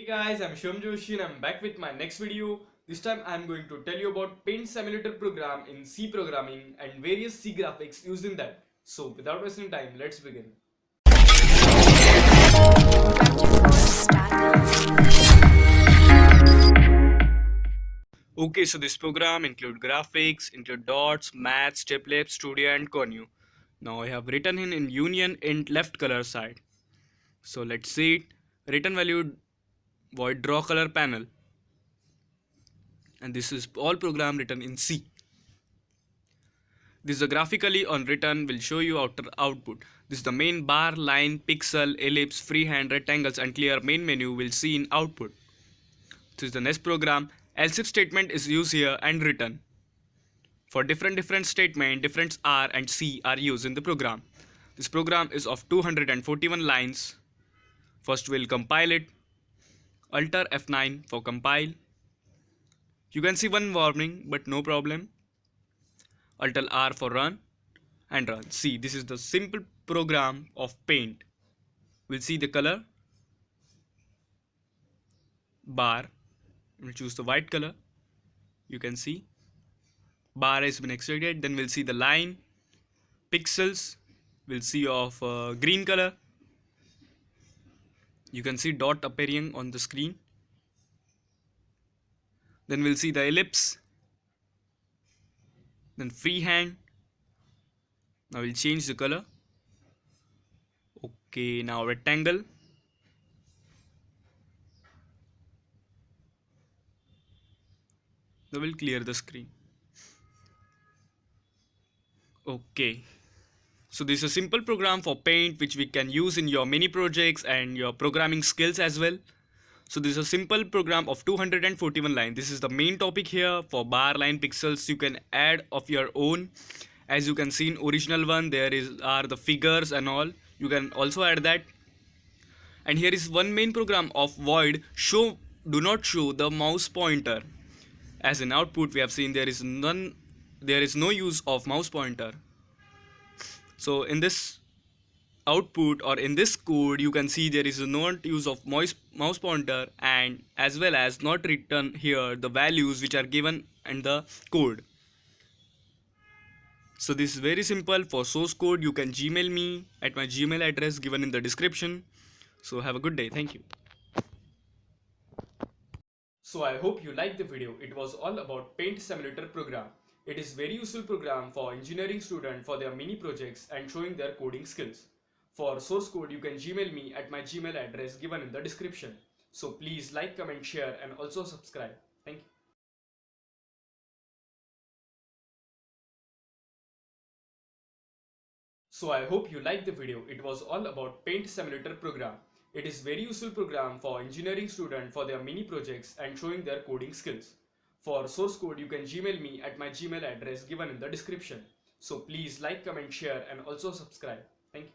Hey guys, I'm Shivam Joshi and I'm back with my next video. This time I'm going to tell you about Paint Simulator program in C programming and various C graphics used in that. So without wasting time, let's begin. Okay, so this program include graphics, include dots, math, step-lab, studio and conue. Now I have written in union int left color side. So let's see it. Written value void draw color panel. And this is all program written in C. This is graphically on return will show you outer output. This is the main bar, line, pixel, ellipse, freehand, rectangles and clear main menu will see in output. This is the next program. Else if statement is used here and written. For different statement, different R and C are used in the program. This program is of 241 lines. First we'll compile it. Alt F9 for compile. You can see one warning but no problem. Alt R for run and run. See, this is the simple program of paint. We'll see the color bar. We'll choose the white color. You can see bar has been extracted. Then we'll see the line, pixels. We'll see of green color. You can see dot appearing on the screen. Then we'll see the ellipse. Then freehand. Now we'll change the color. Okay, now rectangle. Now we'll clear the screen. Okay. So this is a simple program for paint which we can use in your mini projects and your programming skills as well. So this is a simple program of 241 lines. This is the main topic here. For bar, line, pixels you can add of your own. As you can see in original one there are the figures and all. You can also add that. And here is one main program of void do not show the mouse pointer. As in output we have seen there is no use of mouse pointer. So in this output or in this code you can see there is no use of mouse pointer, and as well as not written here the values which are given in the code. So this is very simple. For source code you can Gmail me at my Gmail address given in the description. So have a good day. Thank you. So I hope you liked the video. It was all about Paint Simulator program. It is very useful program for engineering students for their mini projects and showing their coding skills. For source code you can Gmail me at my Gmail address given in the description. So please like, comment, share and also subscribe. Thank you. So I hope you liked the video. It was all about Paint Simulator program. It is very useful program for engineering students for their mini projects and showing their coding skills. For source code you can Gmail me at my Gmail address given in the description. So please like, comment, share and also subscribe. Thank you.